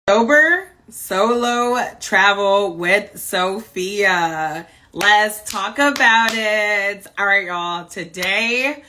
Sober solo travel with Sophia. Let's talk about it. All right, y'all. Today,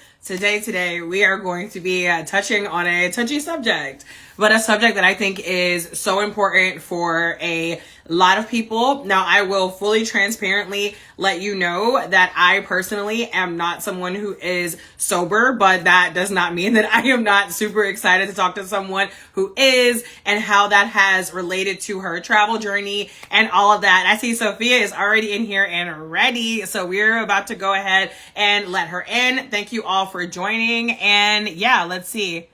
we are going to be touching on a touchy subject, but a subject that I think is so important for a lot of people. Now, I will fully transparently let you know that I personally am not someone who is sober, but that does not mean that I am not super excited to talk to someone who is and how that has related to her travel journey and all of that. I see Sophia is already in here and ready, so we're about to go ahead and let her in. Thank you all for joining, and yeah, let's see.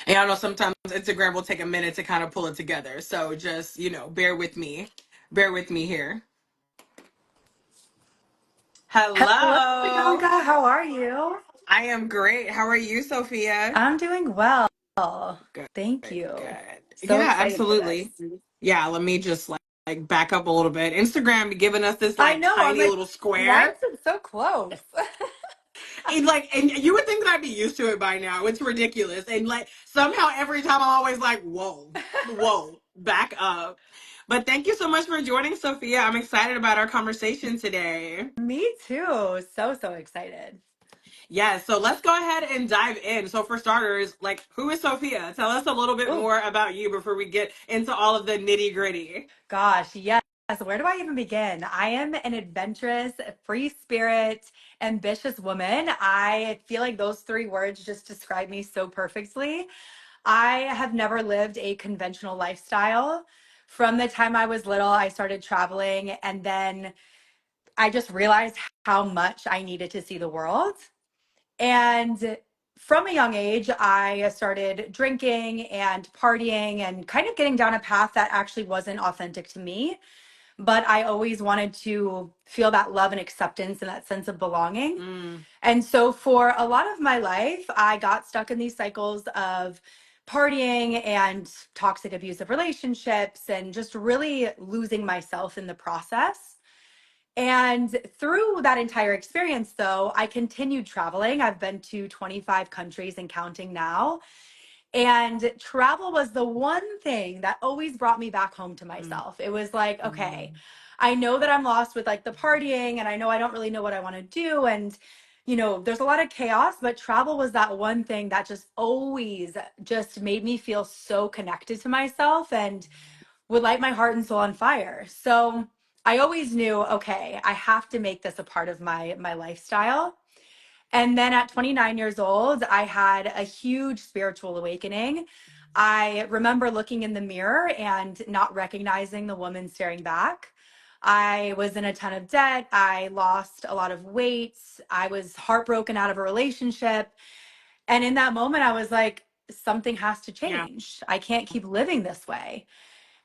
And I know sometimes Instagram will take a minute to kind of pull it together. So just, bear with me. Bear with me here. Hello, Hello. Bianca. How are you? I am great. How are you, Sophia? I'm doing well. Good, Thank good, you. good. So Yeah, excited for this. absolutely. Yeah, let me just like back up a little bit. Instagram be giving us this I like know. I'm tiny like, little why square. is it so close? And you would think that I'd be used to it by now. It's ridiculous. And like somehow every time I'm always like, whoa, back up. But thank you so much for joining, Sophia. I'm excited about our conversation today. Me too. So excited. Yeah, so let's go ahead and dive in. So for starters, like who is Sophia? Tell us a little bit Oh, more about you before we get into all of the nitty gritty. gosh. Yes. Where do I even begin? I am an adventurous, free spirit, ambitious woman. I feel like those three words just describe me so perfectly. I have never lived a conventional lifestyle. From the time I was little, I started traveling, and then I just realized how much I needed to see the world. And from a young age, I started drinking and partying and kind of getting down a path that actually wasn't authentic to me. But I always wanted to feel that love and acceptance and that sense of belonging. Mm, And so for a lot of my life, I got stuck in these cycles of partying and toxic abusive relationships and just really losing myself in the process. And through that entire experience, though, I continued traveling. I've been to 25 countries and counting now. And travel was the one thing that always brought me back home to mm, myself. It was like, mm. okay, I know that I'm lost with like the partying and I know I don't really know what I want to do. And, there's a lot of chaos, but travel was that one thing that just always just made me feel so connected to myself and would light my heart and soul on fire. So I always knew, okay, I have to make this a part of my lifestyle. And then at 29 years old, I had a huge spiritual awakening. I remember looking in the mirror and not recognizing the woman staring back. I was in a ton of debt. I lost a lot of weight. I was heartbroken out of a relationship. And in that moment, I was like, something has to Yeah. change. I can't keep living this way.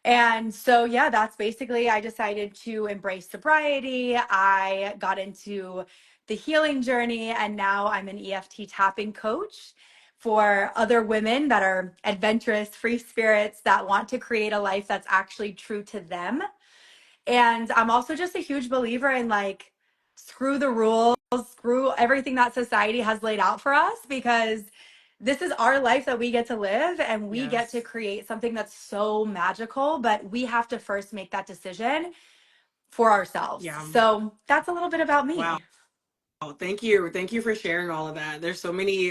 And so, yeah, that's basically, I decided to embrace sobriety. I got into the healing journey, and now I'm an EFT tapping coach for other women that are adventurous, free spirits that want to create a life that's actually true to them. And I'm also just a huge believer in like, screw the rules, screw everything that society has laid out for us, because this is our life that we get to live and we get to Yes. create something that's so magical, but we have to first make that decision for ourselves. Yeah. So that's a little bit about Wow. me. Oh, thank you. Thank you for sharing all of that. There's so many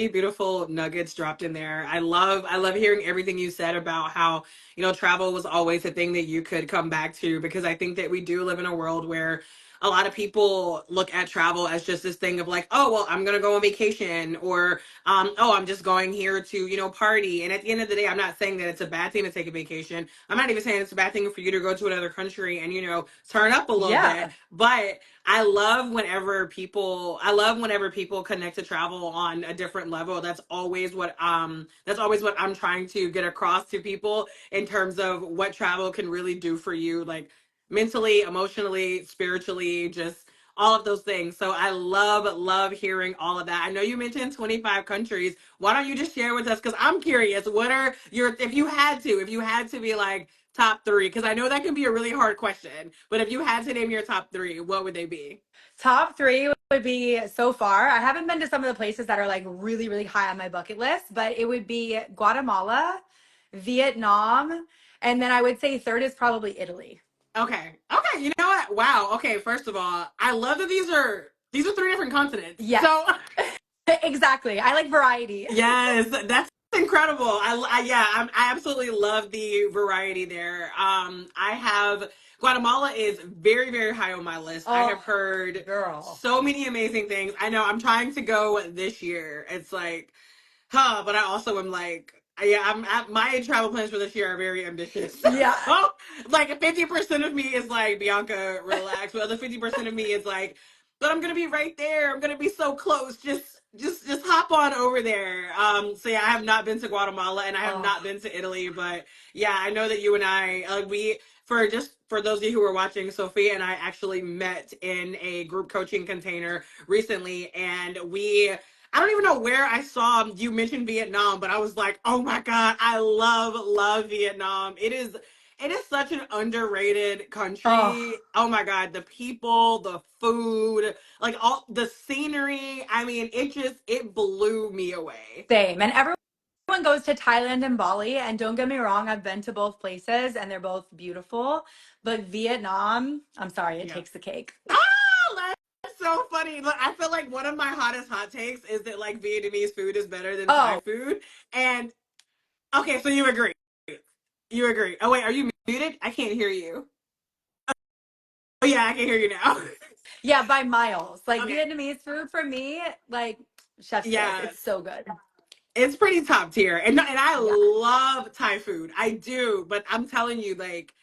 beautiful nuggets dropped in there. I love hearing everything you said about how, travel was always a thing that you could come back to, because I think that we do live in a world where a lot of people look at travel as just this thing of like, oh, well, I'm going to go on vacation, or oh, I'm just going here to, party. And at the end of the day, I'm not saying that it's a bad thing to take a vacation. I'm not even saying it's a bad thing for you to go to another country and, turn up a little bit. Yeah. But I love whenever people connect to travel on a different level. That's always what I'm trying to get across to people in terms of what travel can really do for you, like mentally, emotionally, spiritually, just all of those things. So I love hearing all of that. I know you mentioned 25 countries. Why don't you just share with us, cuz I'm curious, what are your, if you had to be like top three, because I know that can be a really hard question, but if you had to name your top three, what would they be? Top three would be so far. I haven't been to some of the places that are like really, really high on my bucket list, but it would be Guatemala, Vietnam, and then I would say third is probably Italy. Okay. Okay. You know what? Wow. Okay. First of all, I love that these are three different continents. Yes, So exactly. I like variety. yes, that's incredible. I absolutely love the variety there. I have Guatemala is very, very high on my list. I Oh, have heard girl. so many amazing things. I know I'm trying to go this year. It's like, huh, but I also am like, yeah, I'm at my travel plans for this year are very ambitious. Yeah. So, like 50% of me is like, Bianca, relax. But the other 50% of me is like, but I'm gonna be right there. I'm gonna be so close. Just hop on over there. So yeah, I have not been to Guatemala and I have Oh, not been to Italy, but yeah, I know that you and I, we for those of you who are watching, Sophia and I actually met in a group coaching container recently, and I don't even know where I saw you mention Vietnam, but I was like, oh my God, I love Vietnam. It is such an underrated oh, country. Oh my God, the people, the food, like all the scenery. I mean, it blew me away. same. And everyone goes to Thailand and Bali, and don't get me wrong, I've been to both places and they're both beautiful. But Vietnam, I'm sorry, it Yeah. takes the cake. That's so funny. Look, I feel like one of my hottest hot takes is that like Vietnamese food is better than Thai Oh, food. And okay, so you agree. You agree. Oh wait, are you muted? I can't hear you. Oh yeah, I can hear you now. yeah, by miles. Like Okay. Vietnamese food for me, like chef's kiss. Yeah, It's so good. it's pretty top tier. And I Yeah. love Thai food. I do, but I'm telling you, like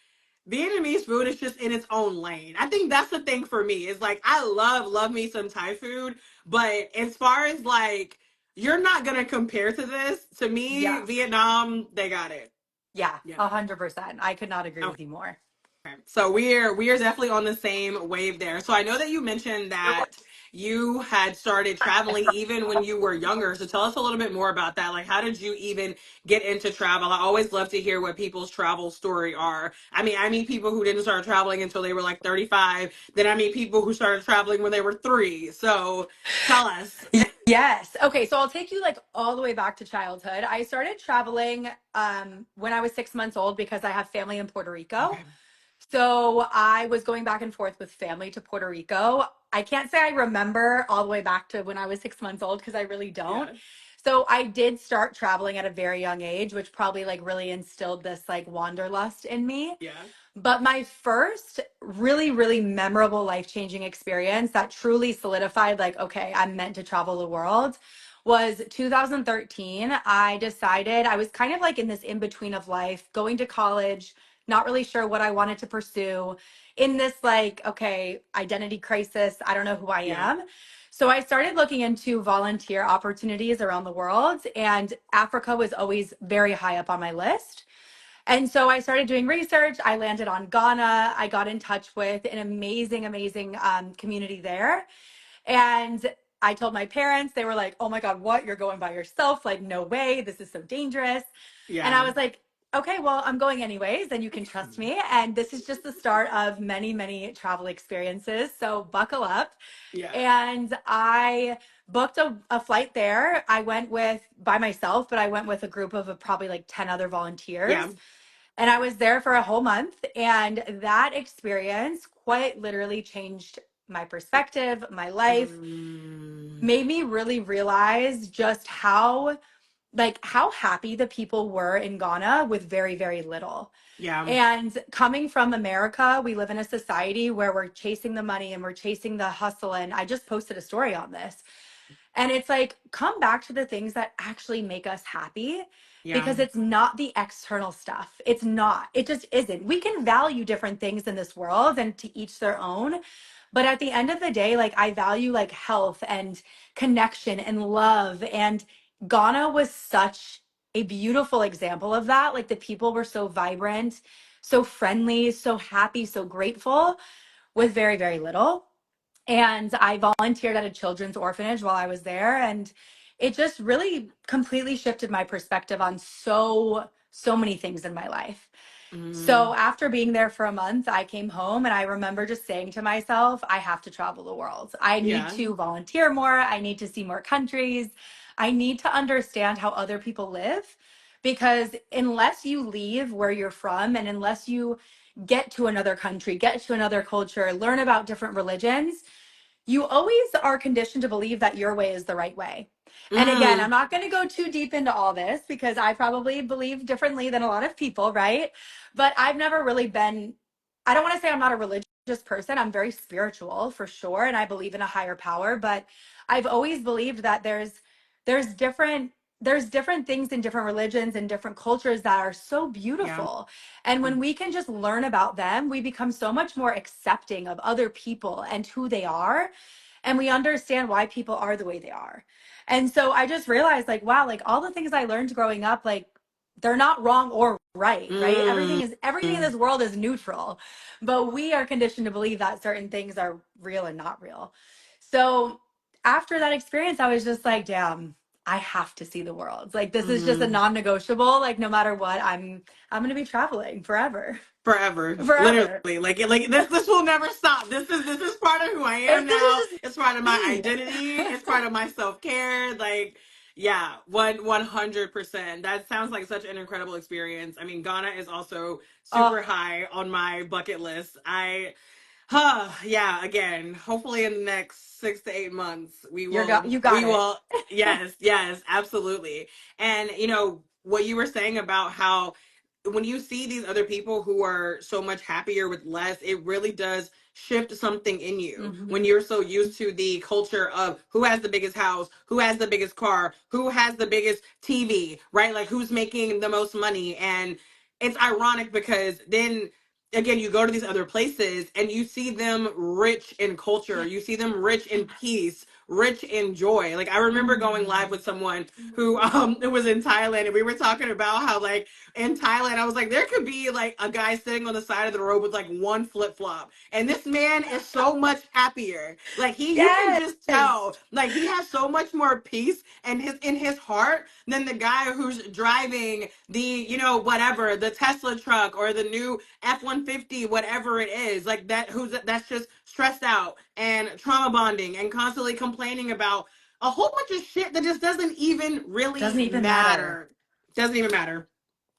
Vietnamese food is just in its own lane. I think that's the thing for me. Is like I love me some Thai food, but as far as like you're not gonna compare to this. To me, Yeah. Vietnam, they got it. Yeah. Yeah. 100%. I could not agree Okay. with you more. So we are definitely on the same wave there. So I know that you mentioned that you had started traveling even when you were younger. So tell us a little bit more about that. Like, how did you even get into travel? I always love to hear what people's travel story are. I mean, I meet people who didn't start traveling until they were like 35. Then I meet people who started traveling when they were 3. So tell us. Yes. Okay, so I'll take you like all the way back to childhood. I started traveling when I was 6 months old because I have family in Puerto Rico. Okay. So I was going back and forth with family to Puerto Rico. I can't say I remember all the way back to when I was 6 months old because I really don't. Yeah. So I did start traveling at a very young age, which probably like really instilled this like wanderlust in me. Yeah. But my first really, really memorable life changing experience that truly solidified, like, okay, I'm meant to travel the world was 2013. I decided I was kind of like in this in between of life, going to college, not really sure what I wanted to pursue, in this like, okay, identity crisis. I don't know who I Yeah. am. So I started looking into volunteer opportunities around the world, and Africa was always very high up on my list. And so I started doing research. I landed on Ghana. I got in touch with an amazing, amazing community there. And I told my parents, they were like, oh my God, what? You're going by yourself? Like, no way. This is so dangerous. And I Yeah. was like, okay, well, I'm going anyways, and you can trust me. And this is just the start of many, many travel experiences. So buckle up. Yeah. And I booked a flight there. I went with by myself, but I went with a group of probably like 10 other volunteers. Yeah. And I was there for a whole month. And that experience quite literally changed my perspective, my life, Mm, made me really realize just how happy the people were in Ghana with very, very little. yeah. And coming from America, we live in a society where we're chasing the money and we're chasing the hustle. And I just posted a story on this. And it's like, come back to the things that actually make us happy Yeah. because it's not the external stuff. It's not, it just isn't. We can value different things in this world and to each their own. But at the end of the day, like I value like health and connection and love. And Ghana was such a beautiful example of that. Like the people were so vibrant, so friendly, so happy, so grateful with very, very little. And I volunteered at a children's orphanage while I was there. And it just really completely shifted my perspective on so many things in my life. Mm, So after being there for a month, I came home and I remember just saying to myself, I have to travel the world. I need yeah. to volunteer more. I need to see more countries. I need to understand how other people live because unless you leave where you're from and unless you get to another country, get to another culture, learn about different religions, you always are conditioned to believe that your way is the right way. And again, I'm Mm, not going to go too deep into all this because I probably believe differently than a lot of people, right? But I've never really been, I don't want to say I'm not a religious person. I'm very spiritual for sure. And I believe in a higher power, but I've always believed that there's different there's different things in different religions and different cultures that are so yeah. beautiful. And when we can just learn about them, we become so much more accepting of other people and who they are, and we understand why people are the way they are. And so I just realized like wow, like all the things I learned growing up, like they're not wrong or right, right? Mm, Everything in this world is neutral. But we are conditioned to believe that certain things are real and not real. So after that experience, I was just like, damn, I have to see the world. Like this is just a mm. non-negotiable. Like no matter what, I'm gonna be traveling forever. Forever, literally. Forever. Like this will never stop. This is part of who I am This is now. just It's part of my me. identity. It's part of my self care. Like, yeah, 100%. That sounds like such an incredible experience. I mean, Ghana is also Oh, super high on my bucket list. Yeah, again, hopefully in the next 6 to 8 months, you we got it. will, yes, yes, absolutely. And what you were saying about how when you see these other people who are so much happier with less, it really does shift something in you when Hmm. you're so used to the culture of who has the biggest house, who has the biggest car, who has the biggest TV, right? Like who's making the most money. And it's ironic because then again, you go to these other places and you see them rich in culture, you see them rich in peace, rich in joy. Like I remember going live with someone who it was in Thailand, and we were talking about how like in Thailand I was like there could be like a guy sitting on the side of the road with like one flip-flop, and this man is so much happier. Like you can Yes. just tell like he has so much more peace and his in his heart than the guy who's driving the whatever, the Tesla truck or the new F-150, whatever it is, like that's just stressed out and trauma bonding and constantly complaining about a whole bunch of shit that just doesn't even Doesn't really even matter. matter. Doesn't even matter.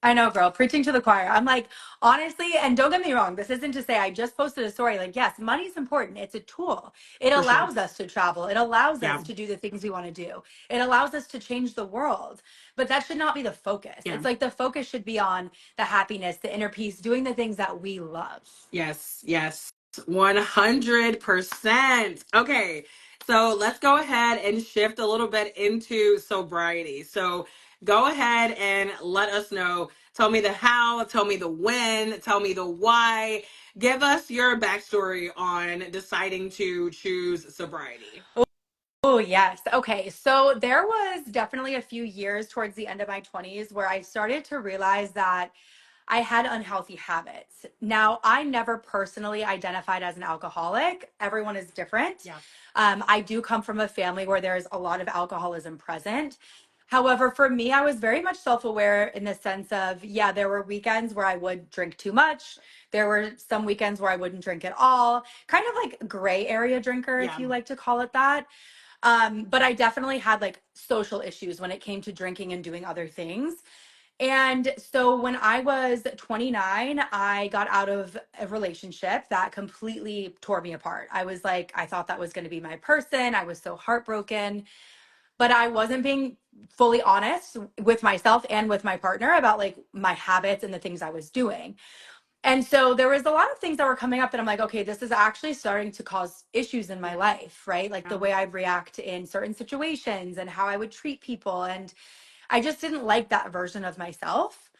I know, girl, preaching to the choir. I'm like, honestly, and don't get me wrong, this isn't to say I just posted a story. Like, yes, money's important. It's a tool. It For sure. allows us to travel. It allows Yeah. us to do the things we want to do. It allows us to change the world. But that should not be the focus. Yeah. It's like the focus should be on the happiness, the inner peace, doing the things that we love. Yes. Yes. 100%. Okay. So let's go ahead and shift a little bit into sobriety. So go ahead and let us know. Tell me the how, tell me the when, tell me the why. Give us your backstory on deciding to choose sobriety. Oh, yes. Okay. So there was definitely a few years towards the end of my 20s where I started to realize that I had unhealthy habits. Now, I never personally identified as an alcoholic. Everyone is different. Yeah. I do come from a family where there's a lot of alcoholism present. However, for me, I was very much self aware in the sense of, yeah, there were weekends where I would drink too much. There were some weekends where I wouldn't drink at all, kind of like gray area drinker, if Yeah. you like to call it that. But I definitely had like social issues when it came to drinking and doing other things. And so when I was 29, I got out of a relationship that completely tore me apart. I was like, I thought that was going to be my person. I was so heartbroken, but I wasn't being fully honest with myself and with my partner about like my habits and the things I was doing. And so there was a lot of things that were coming up that I'm like, okay, this is actually starting to cause issues in my life, right? Like the Yeah. way I react in certain situations and how I would treat people. And I just didn't like that version of myself.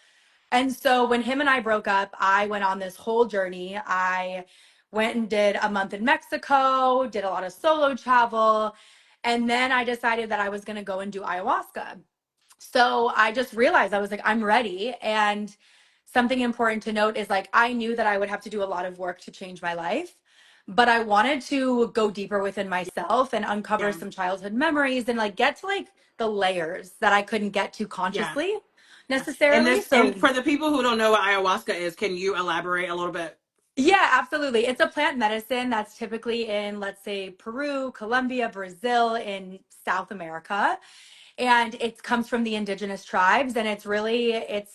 And so when him and I broke up, I went on this whole journey. I went and did a month in Mexico, did a lot of solo travel. And then I decided that I was going to go and do ayahuasca. So I just realized I was like, I'm ready. And something important to note is like, I knew that I would have to do a lot of work to change my life, but I wanted to go deeper within myself and uncover Yeah. some childhood memories and like get to like the layers that I couldn't get to Yeah. consciously. And necessarily. this, and So for the people who don't know what ayahuasca is, can you elaborate a little bit? yeah, absolutely. It's a plant medicine that's typically in, let's say, Peru, Colombia, Brazil, in South America. And it comes from the indigenous tribes. And it's really, a,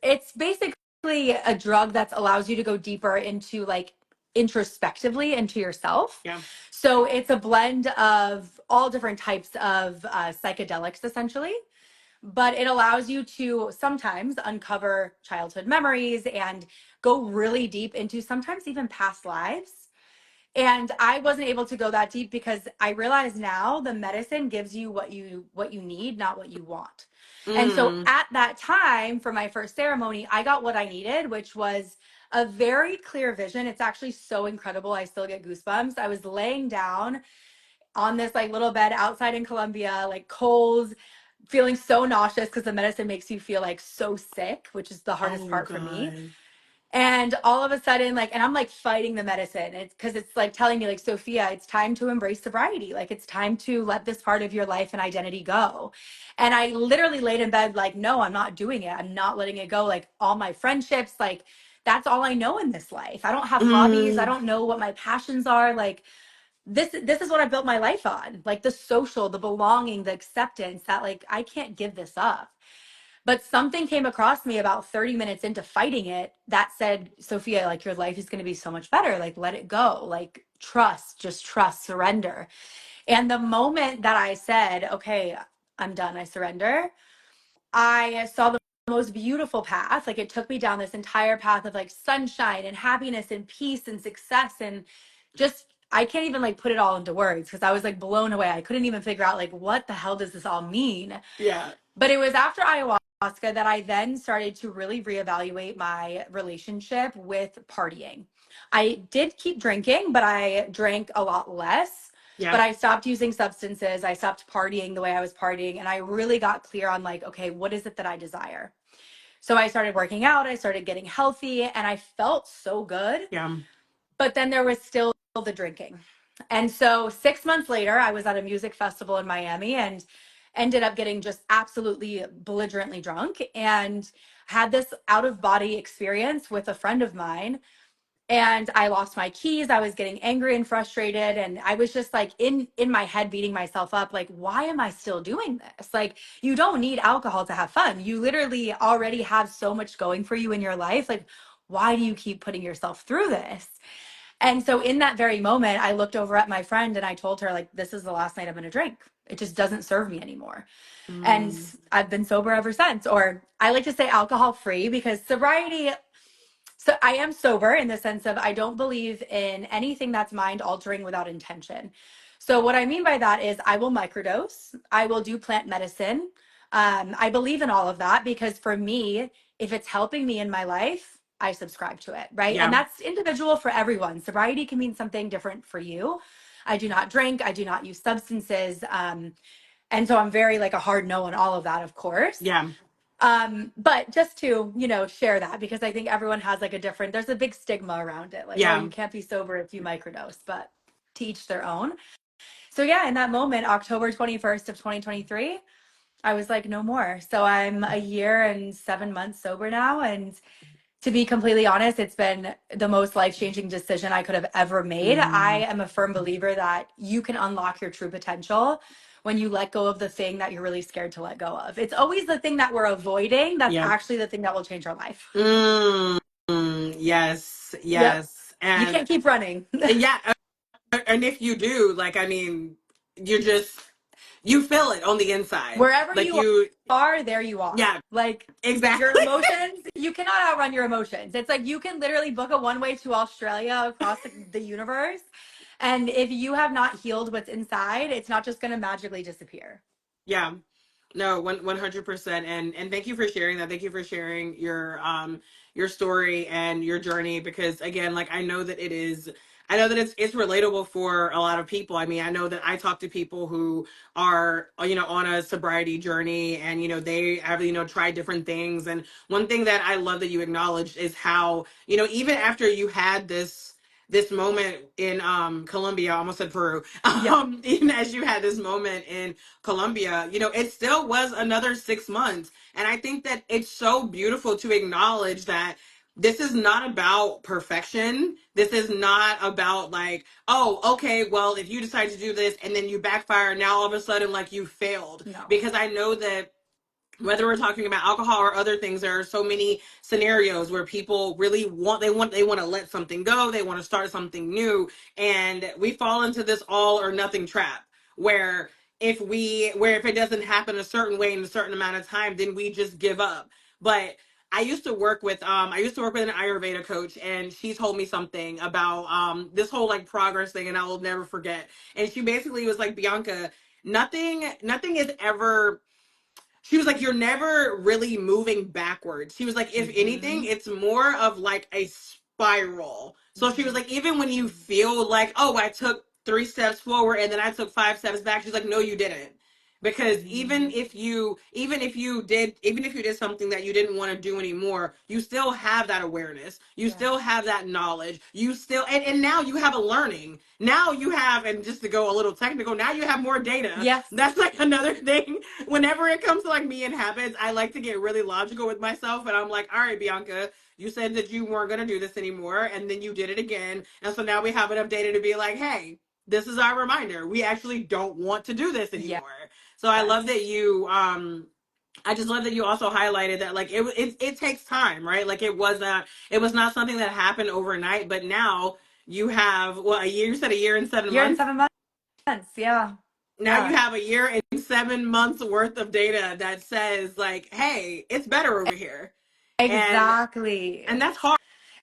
it's basically a drug that allows you to go deeper into like introspectively into yourself. Yeah. So it's a blend of all different types of psychedelics, essentially, but it allows you to sometimes uncover childhood memories and go really deep into sometimes even past lives. And I wasn't able to go that deep because I realize now the medicine gives you what you need, not what you want. And so Mm. at that time for my first ceremony, I got what I needed, which was a very clear vision. It's actually so incredible. I still get goosebumps. I was laying down on this like little bed outside in Colombia, like cold, feeling so nauseous because the medicine makes you feel like so sick, which is the hardest Oh part for me. God. And all of a sudden, like, and I'm like fighting the medicine. It's because it's like telling me, like, Sophia, it's time to embrace sobriety. Like, it's time to let this part of your life and identity go. And I literally laid in bed, like, no, I'm not doing it. I'm not letting it go. Like, all my friendships, like, that's all I know in this life. I don't have hobbies. I Mm. don't know what my passions are. Like, this is what I built my life on. Like, the social, the belonging, the acceptance that, like, I can't give this up. But something came across me about 30 minutes into fighting it that said, Sophia, like your life is going to be so much better. Like, let it go. Like, trust, just trust, surrender. And the moment that I said, okay, I'm done, I surrender, I saw the most beautiful path. Like, it took me down this entire path of like sunshine and happiness and peace and success. And just, I can't even like put it all into words because I was like blown away. I couldn't even figure out like, what the hell does this all mean? Yeah. But it was after ayahuasca that I then started to really reevaluate my relationship with partying. I did keep drinking, but I drank a lot less. Yeah. But I stopped using substances. I stopped partying the way I was partying. And I really got clear on, like, okay, what is it that I desire? So I started working out. I started getting healthy and I felt so good. Yeah. But then there was still the drinking. And so 6 months later, I was at a music festival in Miami and ended up getting just absolutely belligerently drunk and had this out of body experience with a friend of mine. And I lost my keys. I was getting angry and frustrated. And I was just like in my head beating myself up, like, why am I still doing this? Like, you don't need alcohol to have fun. You literally already have so much going for you in your life. Like, why do you keep putting yourself through this? And so in that very moment, I looked over at my friend and I told her, like, this is the last night I'm going to drink. It just doesn't serve me anymore. And Mm. I've been sober ever since. Or I like to say alcohol free because sobriety, so I am sober in the sense of I don't believe in anything that's mind altering without intention. So what I mean by that is I will microdose, I will do plant medicine. I believe in all of that because for me, if it's helping me in my life, I subscribe to it, right? And Yeah. that's individual for everyone. Sobriety can mean something different for you. I do not drink, I do not use substances. And so I'm very like a hard no on all of that, of course. Yeah. But just to, share that because I think everyone has like a different, there's a big stigma around it. Like, oh, Yeah. you can't be sober if you microdose, but to each their own. So yeah, in that moment, October 21st of 2023, I was like, no more. So I'm a year and 7 months sober now. And to be completely honest, it's been the most life-changing decision I could have ever made. I Mm. am a firm believer that you can unlock your true potential when you let go of the thing that you're really scared to let go of. It's always the thing that we're avoiding that's Yeah. actually the thing that will change our life. Mm. Yes. Yep. Yes. You can't keep running. Yeah. And if you do, like, I mean, you just, you feel it on the inside. Wherever Like you you, are, there you are. yeah, Like your exactly. emotions, you cannot outrun your emotions. It's like you can literally book a one way to Australia across the universe. And if you have not healed what's inside, it's not just going to magically disappear. Yeah. No, 100%. And thank you for sharing that. Thank you for sharing your story and your journey because again, like I know that it's relatable for a lot of people. I mean, I know that I talk to people who are, on a sobriety journey and, they have, tried different things. And one thing that I love that you acknowledged is how, even after you had this this moment in Colombia, I almost said Peru. Yeah. Even as you had this moment in Colombia, you know, it still was another 6 months. And I think that it's so beautiful to acknowledge that this is not about perfection. This is not about like, oh, okay, well, if you decide to do this and then you backfire, now all of a sudden like you failed. No. Because I know that whether we're talking about alcohol or other things, there are so many scenarios where people really want to let something go, they want to start something new, and we fall into this all or nothing trap where if it doesn't happen a certain way in a certain amount of time, then we just give up. But I used to work with an Ayurveda coach, and she told me something about this whole like progress thing, and I will never forget. And she basically was like, Bianca, nothing is ever, she was like, you're never really moving backwards. She was like, if anything, Mm-hmm. it's more of like a spiral. So she was Mm-hmm. like, even when you feel like, oh, I took 3 steps forward and then I took 5 steps back, she's like, no, you didn't. Because Mm-hmm. even if you did something that you didn't want to do anymore, you still have that awareness. You Yes. still have that knowledge. You still, and now you have a learning. Now you have, and just to go a little technical, now you have more data. Yes. That's like another thing. Whenever it comes to like me and habits, I like to get really logical with myself, and I'm like, all right, Bianca, you said that you weren't going to do this anymore, and then you did it again, and so now we have enough data to be like, hey, this is our reminder, we actually don't want to do this Yes. anymore. So I love that you I just love that you also highlighted that like it takes time, right? Like it was not something that happened overnight, but now you have, well, a year, you said a year and seven Year and months 7 months. Yeah. Now you Yeah. have a year and 7 months worth of data that says like, hey, it's better over here. and Exactly. and that's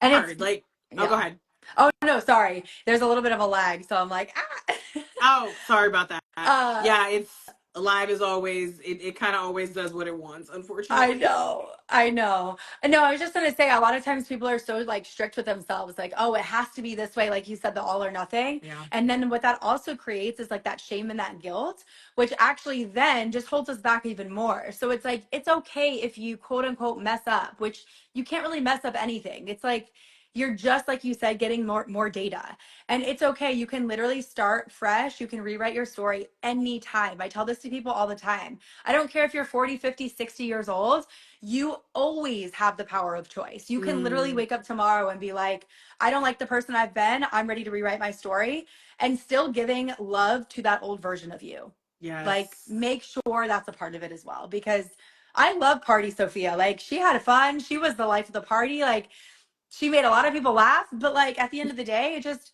And it's, hard. Like, oh, go yeah. ahead. Oh no, sorry. There's a little bit of a lag, so I'm like, ah. Oh, sorry about that. uh Yeah, it's live as always. It kind of always does what it wants, I unfortunately. know. I know. No, I was just gonna say a lot of times people are so like strict with themselves, like, oh, it has to be this way, like you said, the all or nothing. Yeah. And then what that also creates is like that shame and that guilt, which actually then just holds us back even more. So it's like it's okay if you quote unquote mess up, which you can't really mess up anything. It's like you're just like you said, getting more data. And it's okay. You can literally start fresh. You can rewrite your story anytime. I tell this to people all the time. I don't care if you're 40, 50, 60 years old, you always have the power of choice. You can literally Mm, wake up tomorrow and be like, I don't like the person I've been. I'm ready to rewrite my story and still giving love to that old version of you. Like, yes. make sure that's a part of it as well. Because I love Party Sophia. Like, she had fun. She was the life of the party. Like, she made a lot of people laugh. But, like, at the end of the day, it just,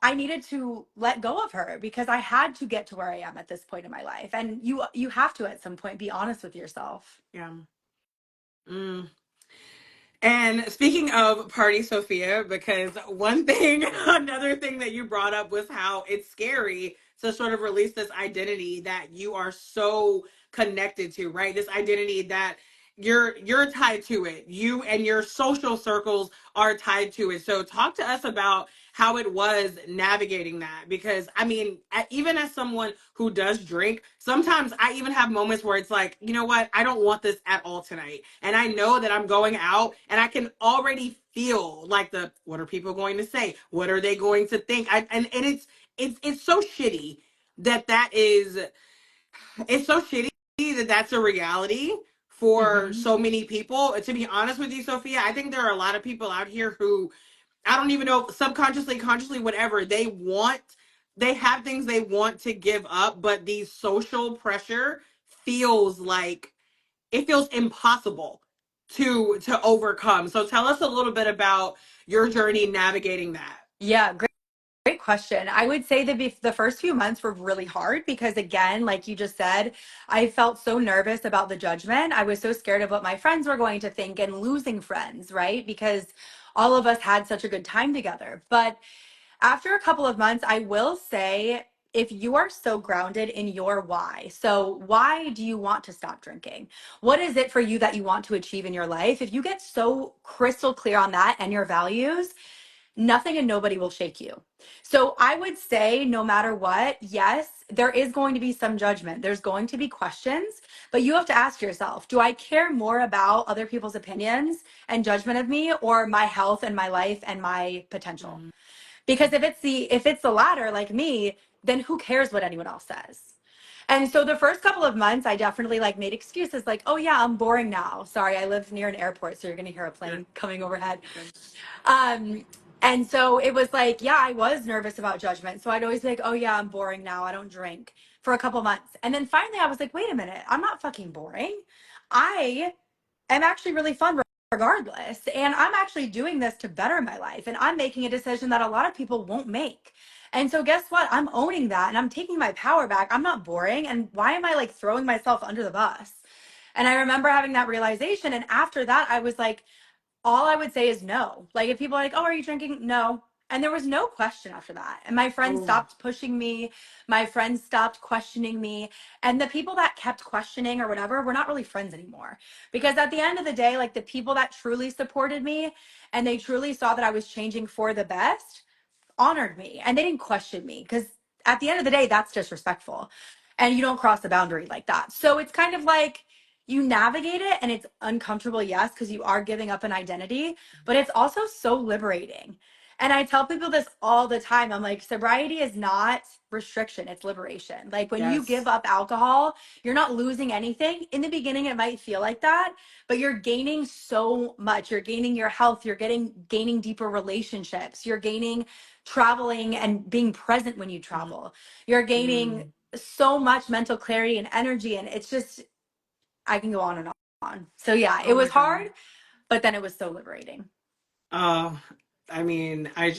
I needed to let go of her because I had to get to where I am at this point in my life. And you have to at some point be honest with yourself. Yeah. Mm. And speaking of Party Sophia, because one thing, another thing that you brought up was how it's scary to sort of release this identity that you are so connected to, right? This identity that you're tied to it. You and your social circles are tied to it. So talk to us about how it was navigating that, because I mean, even as someone who does drink, sometimes I even have moments where it's like, you know what, I don't want this at all tonight, and I know that I'm going out and I can already feel like the, what are people going to say, what are they going to think, and it's so shitty that that is, it's so shitty that that's a reality for Hmm. so many people. To be honest with you, Sophia, I think there are a lot of people out here who, I don't even know, subconsciously, consciously, whatever, they have things they want to give up, but the social pressure feels like, it feels impossible to overcome. So tell us a little bit about your journey navigating that. Yeah, great question. I would say that the first few months were really hard because, again, like you just said, I felt so nervous about the judgment. I was so scared of what my friends were going to think and losing friends, right? Because all of us had such a good time together. But after a couple of months, I will say, if you are so grounded in your why, so why do you want to stop drinking? What is it for you that you want to achieve in your life? If you get so crystal clear on that and your values, nothing and nobody will shake you. So I would say, no matter what, yes, there is going to be some judgment. There's going to be questions, but you have to ask yourself, do I care more about other people's opinions and judgment of me or my health and my life and my potential? Mm, Because if it's the latter, like me, then who cares what anyone else says? And so the first couple of months, I definitely like made excuses like, oh yeah, I'm boring now. Sorry, I live near an airport, so you're gonna hear a You're plane coming overhead. good. Um, and so it was like, yeah, I was nervous about judgment. So I'd always be like, oh yeah, I'm boring now. I don't drink for a couple months. And then finally I was like, wait a minute, I'm not fucking boring. I am actually really fun regardless. And I'm actually doing this to better my life. And I'm making a decision that a lot of people won't make. And so guess what? I'm owning that and I'm taking my power back. I'm not boring. And why am I like throwing myself under the bus? And I remember having that realization. And after that, I was like, all I would say is no. Like if people are like, "Oh, are you drinking?" No. And there was no question after that. And my friends Oh, stopped pushing me. My friends stopped questioning me. And the people that kept questioning or whatever, were not really friends anymore. Because at the end of the day, like the people that truly supported me and they truly saw that I was changing for the best, honored me and they didn't question me because at the end of the day that's disrespectful and you don't cross the boundary like that. So it's kind of like you navigate it and it's uncomfortable, yes, because you are giving up an identity, but it's also so liberating. And I tell people this all the time. I'm like, sobriety is not restriction, it's liberation. Like when you give yes. up alcohol, you're not losing anything. In the beginning it might feel like that, but you're gaining so much. You're gaining your health, you're getting gaining deeper relationships, you're gaining traveling and being present when you travel. You're gaining Mm. so much mental clarity and energy. And it's just, I can go on and on. So yeah, it Oh my was God. hard, but then it was so liberating. Oh, I mean, I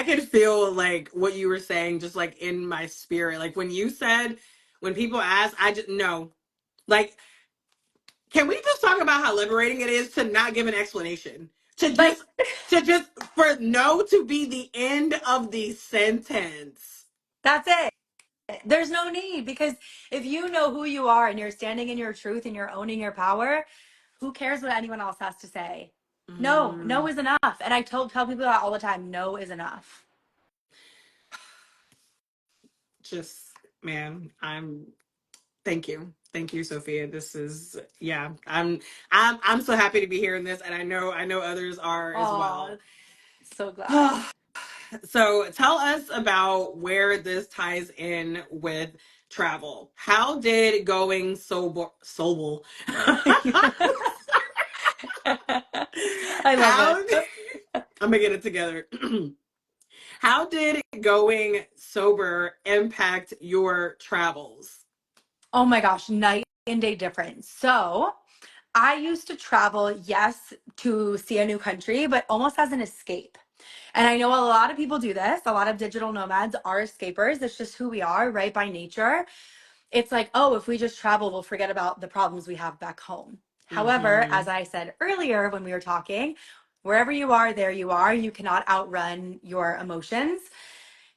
can feel like what you were saying just like in my spirit. Like when you said when people ask, I just no. Like, can we just talk about how liberating it is to not give an explanation? To Like, just to just for no to be the end of the sentence. that's it. There's no need because if you know who you are and you're standing in your truth and you're owning your power, who cares what anyone else has to say? No, no Mm, is enough. And I tell people that all the time. No is enough. just man, I'm thank you. Thank you, Sophia. This is yeah. I'm so happy to be hearing this and I know others are as Oh, well. so glad. So tell us about where this ties in with travel. How did going sober I love it. how I'm gonna get it together. How did going sober impact your travels? Oh my gosh, night and day difference. So I used to travel, yes, to see a new country, but almost as an escape. And I know a lot of people do this. A lot of digital nomads are escapers. It's just who we are, right? By nature. It's like, oh, if we just travel, we'll forget about the problems we have back home. However, Mm-hmm. as I said earlier when we were talking, wherever you are, there you are. You cannot outrun your emotions.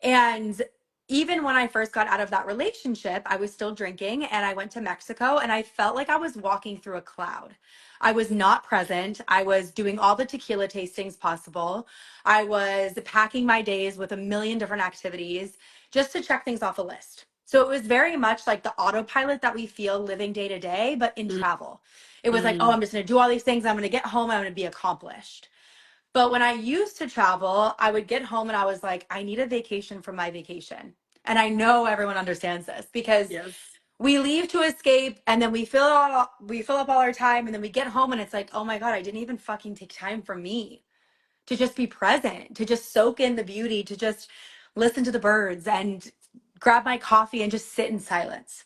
And even when I first got out of that relationship, I was still drinking and I went to Mexico and I felt like I was walking through a cloud. I was not present. I was doing all the tequila tastings possible. I was packing my days with a million different activities just to check things off a list. So it was very much like the autopilot that we feel living day to day, but in travel. It was like, oh, Mm-hmm. I'm just going to do all these things. I'm going to get home. I'm going to be accomplished. But when I used to travel, I would get home and I was like, I need a vacation from my vacation. And I know everyone understands this because Yes. we leave to escape and then we fill up all our time and then we get home and it's like, "Oh my god, I didn't even fucking take time for me to just be present, to just soak in the beauty, to just listen to the birds and grab my coffee and just sit in silence."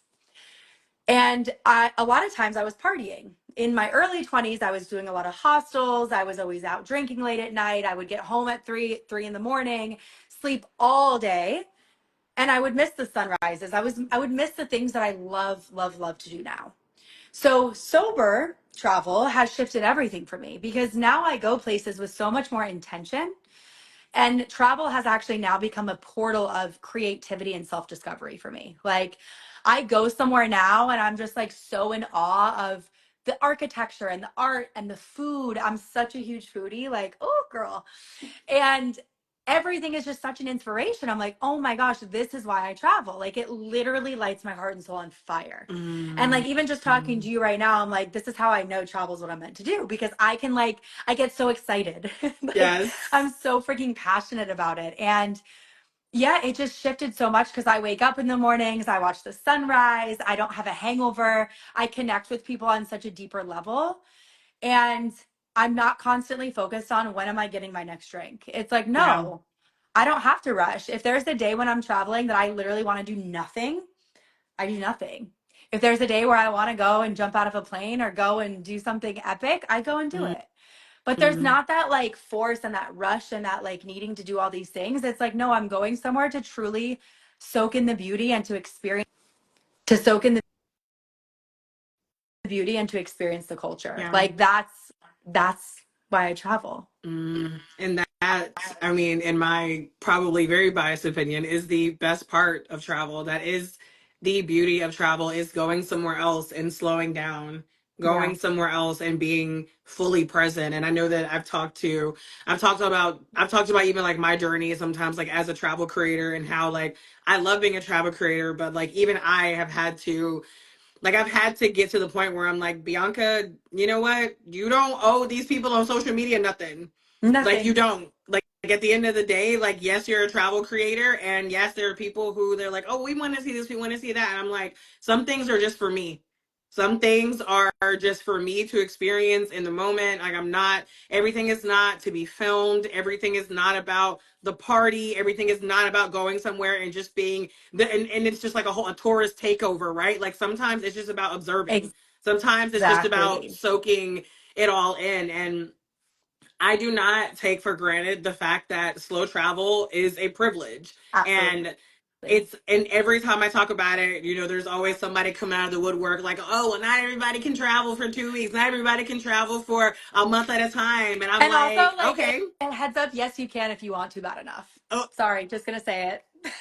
And a lot of times I was partying. In my early 20s, I was doing a lot of hostels. I was always out drinking late at night. I would get home at 3 in the morning, sleep all day, and I would miss the sunrises. I would miss the things that I love, love, love to do now. So sober travel has shifted everything for me because now I go places with so much more intention. And travel has actually now become a portal of creativity and self discovery for me. Like, I go somewhere now and I'm just like so in awe of the architecture and the art and the food. I'm such a huge foodie, like, oh, girl. And everything is just such an inspiration. I'm like, oh my gosh, this is why I travel. Like it literally lights my heart and soul on fire. And like even just talking to Mm. you right now, I'm like, this is how I know travel is what I'm meant to do because I can like I get so excited. Like Yes. I'm so freaking passionate about it. And yeah, it just shifted so much because I wake up in the mornings, I watch the sunrise, I don't have a hangover, I connect with people on such a deeper level. And I'm not constantly focused on when am I getting my next drink. It's like, Yeah. no, I don't have to rush. If there's a day when I'm traveling that I literally want to do nothing, I do nothing. If there's a day where I want to go and jump out of a plane or go and do something epic, I go and do it. But there's Mm-hmm. not that like force and that rush and that like needing to do all these things. It's like, no, I'm going somewhere to truly soak in the beauty and to experience, to soak in the beauty and to experience the culture. Yeah. Like that's why I travel. And that, I mean, in my probably very biased opinion, is the best part of travel. That is the beauty of travel, is going somewhere else and slowing down, Yeah. going somewhere else and being fully present. And I know that I've talked about even like my journey sometimes like as a travel creator and how like I love being a travel creator, but like even I have had to like I've had to get to the point where I'm like, Bianca, you know what? You don't owe these people on social media nothing. Like you Nothing. don't. Like at the end of the day, like yes, you're a travel creator, and yes, there are people who they're like, oh, we want to see this, we want to see that. And I'm like, some things are just for me. Some things are just for me to experience in the moment. Like I'm not, everything is not to be filmed. Everything is not about the party. Everything is not about going somewhere and just being and it's just like a tourist takeover, right? Like sometimes it's just about observing. Sometimes it's just about Exactly. soaking it all in. And I do not take for granted the fact that slow travel is a privilege. Absolutely. And and every time I talk about it, there's always somebody coming out of the woodwork like, oh, well, not everybody can travel for 2 weeks. Not everybody can travel for a month at a time. And I'm And also like, like okay. heads up, yes, you can if you want to bad enough. Oh, Sorry, just gonna say it.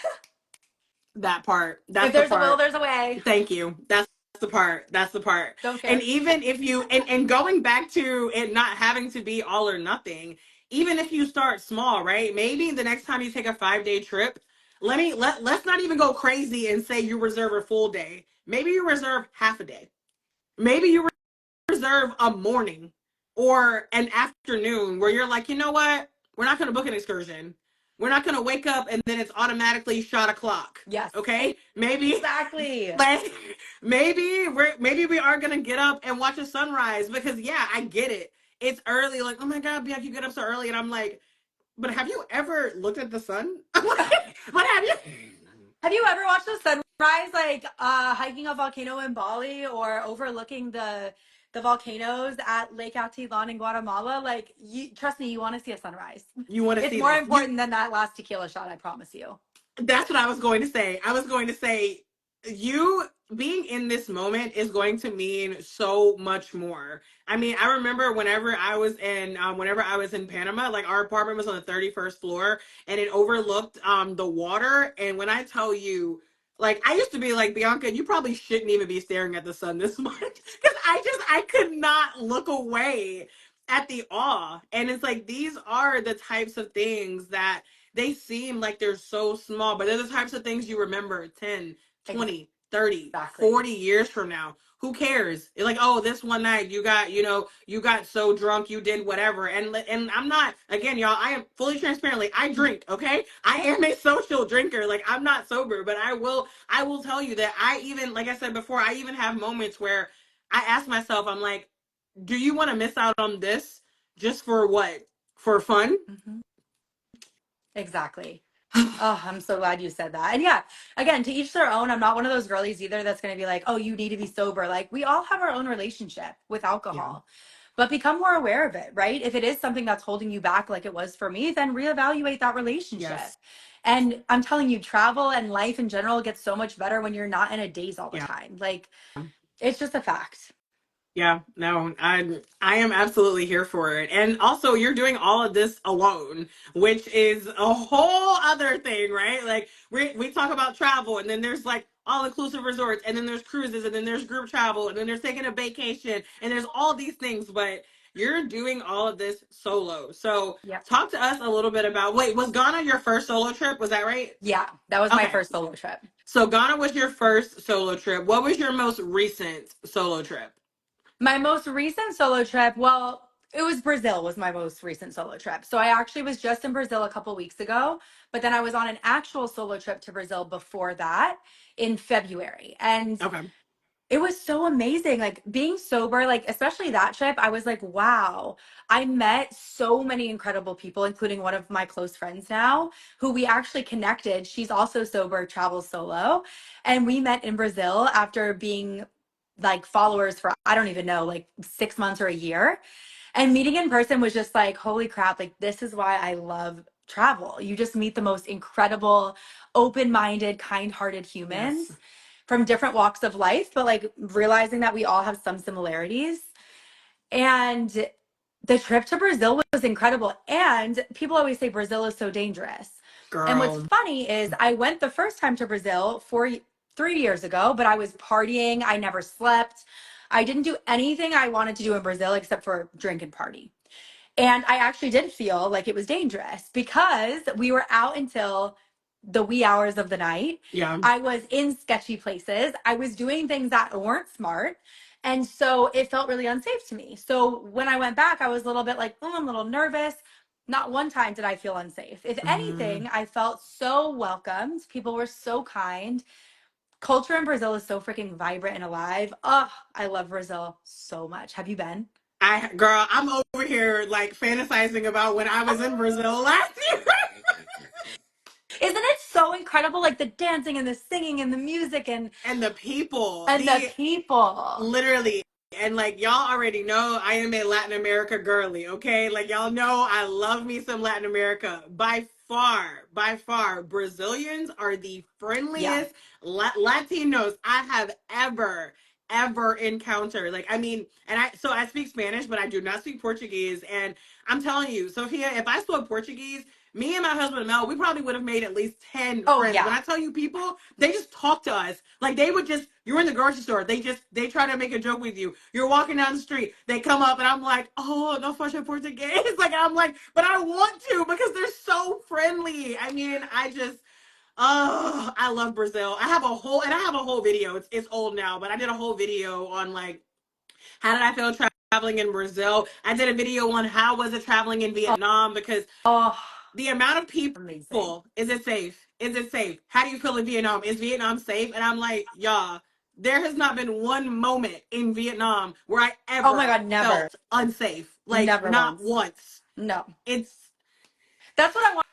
that part. If That's the there's a will, part. there's a way. Thank you. That's the part. That's the part. Don't And care. even if you and going back to it not having to be all or nothing, even if you start small, right? Maybe the next time you take a 5-day trip, let's not even go crazy and say you reserve a full day. Maybe you reserve half a day. Maybe you reserve a morning or an afternoon where you're like, you know what? We're not going to book an excursion. We're not going to wake up and then it's automatically shot o'clock. Yes. Okay? Maybe Exactly. like maybe we are gonna get up and watch a sunrise because yeah, I get it. It's early, like, oh my god, Bianca, you get up so early, and I'm like, but have you ever looked at the sun? What have you? Have you ever watched the sunrise like hiking a volcano in Bali or overlooking the volcanoes at Lake Atitlán in Guatemala? Like you trust me, you want to see a sunrise. You want to It's see more this? important than that last tequila shot, I promise you. That's what I was going to say. I was going to say, you being in this moment is going to mean so much more. I mean, I remember whenever I was in Panama, like our apartment was on the 31st floor and it overlooked the water. And when I tell you, like I used to be like, Bianca, you probably shouldn't even be staring at the sun this much because I could not look away at the awe. And it's like these are the types of things that they seem like they're so small, but they're the types of things you remember 10, 20, 30, Exactly. 40 years from now. Who cares? It's like, oh, this one night you got so drunk, you did whatever. And I'm not, again, y'all, I am fully transparently, I drink, okay? I am a social drinker. Like I'm not sober, but I will tell you that I even, like I said before, I even have moments where I ask myself, I'm like, do you want to miss out on this just for what? For fun? Hmm. Exactly. Oh, I'm so glad you said that. And yeah, again, to each their own. I'm not one of those girlies either that's going to be like, oh, you need to be sober. Like, we all have our own relationship with Yeah. alcohol, but become more aware of it, right? If it is something that's holding you back, like it was for me, then reevaluate that relationship. Yes. And I'm telling you, travel and life in general gets so much better when you're not in a daze all the Yeah. time. Like, it's just a fact. Yeah, no, I am absolutely here for it. And also you're doing all of this alone, which is a whole other thing, right? Like we talk about travel and then there's like all inclusive resorts and then there's cruises and then there's group travel and then there's taking a vacation and there's all these things, but you're doing all of this solo. So Yeah. talk to us a little bit about, wait, was Ghana your first solo trip? Was that right? Yeah, that was my Okay. first solo trip. So Ghana was your first solo trip. What was your most recent solo trip? My most recent solo trip, well, it was Brazil was my most recent solo trip. So I actually was just in Brazil a couple weeks ago, but then I was on an actual solo trip to Brazil before that in February. And Okay. it was so amazing. Like being sober, like especially that trip, I was like, wow, I met so many incredible people, including one of my close friends now, who we actually connected. She's also sober, travels solo. And we met in Brazil after being like followers for, I don't even know, like 6 months or a year. And meeting in person was just like, holy crap, like this is why I love travel. You just meet the most incredible, open minded, kind hearted Yes. humans from different walks of life, but like realizing that we all have some similarities. And the trip to Brazil was incredible. And people always say Brazil is so dangerous. And what's Girl. funny is I went the first time to Brazil 3 years ago, but I was partying. I never slept. I didn't do anything I wanted to do in Brazil except for drink and party. And I actually did feel like it was dangerous because we were out until the wee hours of the night. Yeah. I was in sketchy places. I was doing things that weren't smart. And so it felt really unsafe to me. So when I went back, I was a little bit like, oh, I'm a little nervous. Not one time did I feel unsafe. If Mm. anything, I felt so welcomed. People were so kind. Culture in Brazil is so freaking vibrant and alive. Oh, I love Brazil so much. Have you been? Girl, I'm over here like fantasizing about when I was in Brazil last year. Isn't it so incredible? Like the dancing and the singing and the music And the people, and the the people. literally, and like y'all already know I am a Latin America girly, okay? Like y'all know I love me some Latin America. By far, Brazilians are the Yeah. friendliest Latinos I have ever encountered. Like I mean, and I speak Spanish, but I do not speak Portuguese. And I'm telling you, Sophia, if I spoke Portuguese, me and my husband Mel, we probably would have made at least 10 Oh friends. When yeah. I tell you people, they just talk to us. Like they would just, you're in the grocery store, they try to make a joke with you. You're walking down the street, they come up and I'm like, oh, no fashion Portuguese. Like I'm like, but I want to because they're so friendly. I mean, oh, I love Brazil. I have a whole video. It's old now, but I did a whole video on like how did I feel traveling in Brazil. I did a video on how was it traveling in Oh, Vietnam because oh, the amount of amazing. people, is it safe? Is it safe? How do you feel in Vietnam? Is Vietnam safe? And I'm like, y'all, there has not been one moment in Vietnam where I Oh my ever God, never. felt unsafe. Like, Never not once. once. No. It's, That's what I want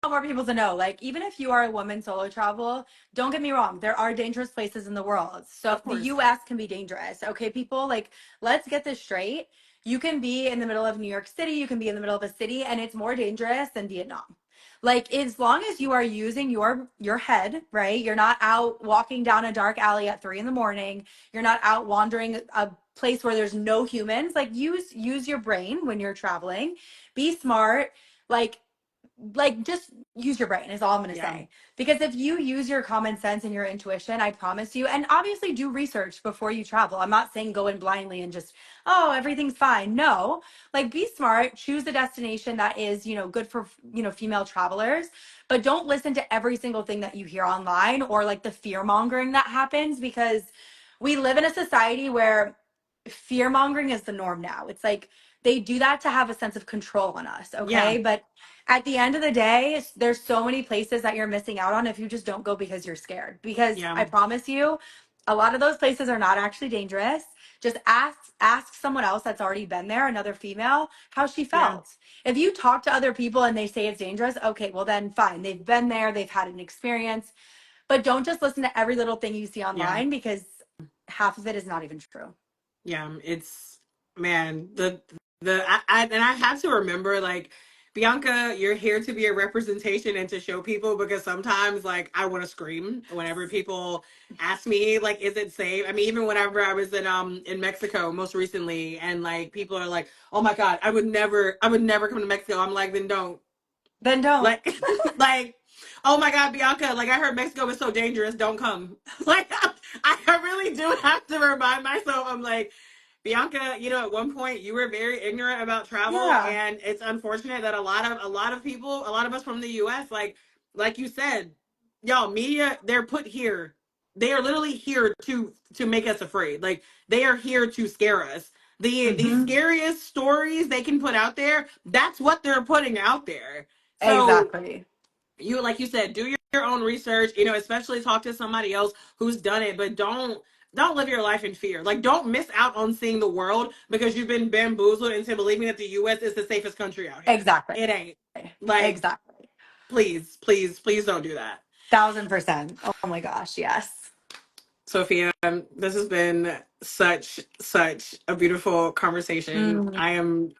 more people to know. Like, even if you are a woman solo travel, don't get me wrong, there are dangerous places in the world. So of the course. US can be dangerous. Okay, people, like, let's get this straight. You can be in the middle of New York City, you can be in the middle of a city, and it's more dangerous than Vietnam. Like, as long as you are using your head, right? You're not out walking down a dark alley at 3 in the morning. You're not out wandering a place where there's no humans. Like, use your brain when you're traveling. Be smart. Like just use your brain is all I'm going to Yeah. say, because if you use your common sense and your intuition, I promise you, and obviously do research before you travel. I'm not saying go in blindly and just, oh, everything's fine. No, like be smart, choose a destination that is, good for, female travelers, but don't listen to every single thing that you hear online or like the fear mongering that happens, because we live in a society where fear mongering is the norm now. It's like they do that to have a sense of control on us, Yeah. okay? But at the end of the day, there's so many places that you're missing out on if you just don't go because you're scared. Because Yeah. I promise you, a lot of those places are not actually dangerous. Just ask someone else that's already been there, another female, how she Yeah. felt. If you talk to other people and they say it's dangerous, okay, well then fine. They've been there, they've had an experience. But don't just listen to every little thing you see Yeah. online, because half of it is not even true. Yeah. It's, man, and I have to remember, like, Bianca, you're here to be a representation and to show people because sometimes, like, I want to scream whenever people ask me, like, is it safe? I mean, even whenever I was in Mexico most recently, and like people are like, oh my God, I would never come to Mexico. I'm like, then don't. Then don't. Like, like, oh my God, Bianca, like I heard Mexico is so dangerous. Don't come. Like, I really do have to remind myself. I'm like, Bianca, at one point you were very ignorant about travel, Yeah. and it's unfortunate that a lot of people, a lot of us from the US, like you said, y'all, media, they're put here. They are literally here to make us afraid. Like they are here to scare us. The Hmm. scariest stories they can put out there, that's what they're putting out there. So Exactly. you, like you said, do your own research, especially talk to somebody else who's done it, but don't live your life in fear. Like don't miss out on seeing the world because you've been bamboozled into believing that the US is the safest country out here. Exactly. It ain't. Like Exactly. please, please, please don't do that. 1000%. Oh my gosh. Yes. Sophia, this has been such a beautiful conversation. Mm. I am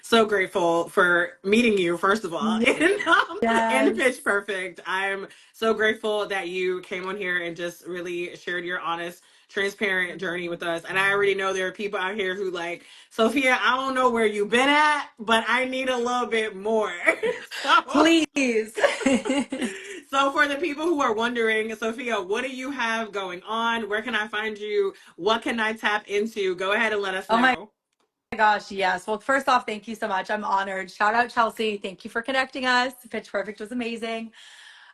so grateful for meeting you, first of all, in Yes. Pitch Perfect. I'm so grateful that you came on here and just really shared your honest, transparent journey with us. And I already know there are people out here who like, Sophia, I don't know where you've been at, but I need a little bit more. so Please. So for the people who are wondering, Sophia, what do you have going on? Where can I find you? What can I tap into? Go ahead and let us Oh my know. gosh, yes. Well, first off, thank you so much. I'm honored. Shout out Chelsea. Thank you for connecting us. Pitch Perfect was amazing.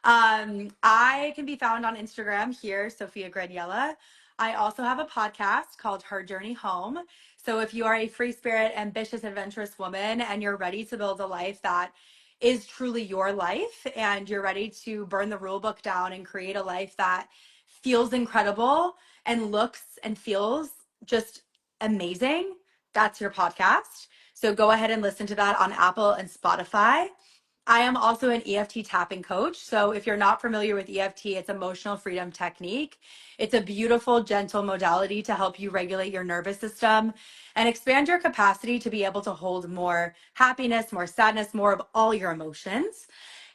I can be found on Instagram here, Sophia Graniella. I also have a podcast called Her Journey Home. So if you are a free spirit, ambitious, adventurous woman and you're ready to build a life that is truly your life and you're ready to burn the rule book down and create a life that feels incredible and looks and feels just amazing, that's your podcast. So go ahead and listen to that on Apple and Spotify. I am also an EFT tapping coach. So if you're not familiar with EFT, it's emotional freedom technique. It's a beautiful, gentle modality to help you regulate your nervous system and expand your capacity to be able to hold more happiness, more sadness, more of all your emotions,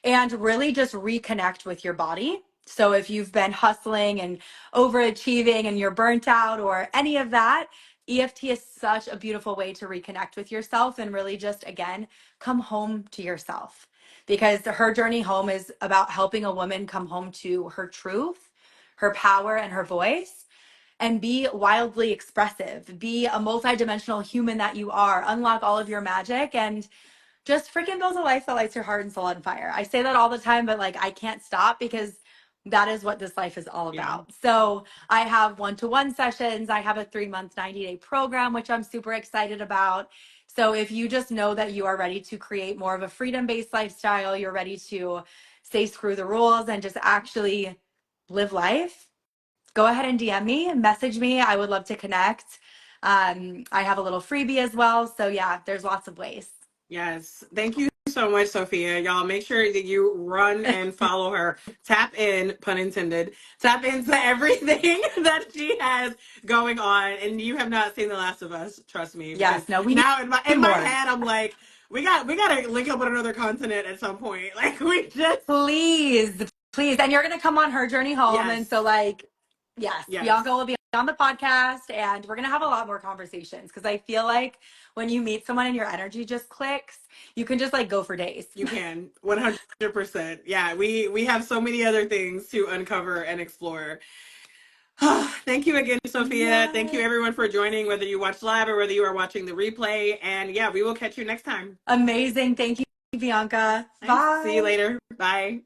and really just reconnect with your body. So if you've been hustling and overachieving and you're burnt out or any of that, EFT is such a beautiful way to reconnect with yourself and really just, again, come home to yourself, because her journey home is about helping a woman come home to her truth, her power, and her voice, and be wildly expressive, be a multidimensional human that you are, unlock all of your magic, and just freaking build a life that lights your heart and soul on fire. I say that all the time, but like I can't stop because that is what this life is all Yeah. about. So I have one-to-one sessions. I have a 3-month, 90-day program, which I'm super excited about. So if you just know that you are ready to create more of a freedom-based lifestyle, you're ready to say screw the rules and just actually live life, go ahead and DM me and message me. I would love to connect. I have a little freebie as well. So yeah, there's lots of ways. Yes. Thank you so much, Sophia. Y'all make sure that you run and follow her. Tap in, pun intended, tap into everything that she has going on. And you have not seen The Last of Us, trust me, because Yes, no, we now in my need in my more. head I'm like, we gotta link up on another continent at some point. Like we just Please, please. And you're going to come on her journey home. And yes, so, like, yes, yes. Bianca will be on the podcast and we're going to have a lot more conversations because I feel like when you meet someone and your energy just clicks, you can just like go for days. You can 100%. Yeah, we have so many other things to uncover and explore. Thank you again, Sophia. Thank you Yes. everyone for joining, whether you watched live or whether you are watching the replay. And yeah, we will catch you next time. Amazing. Thank you, Bianca. Thanks. See you Bye. later. Bye.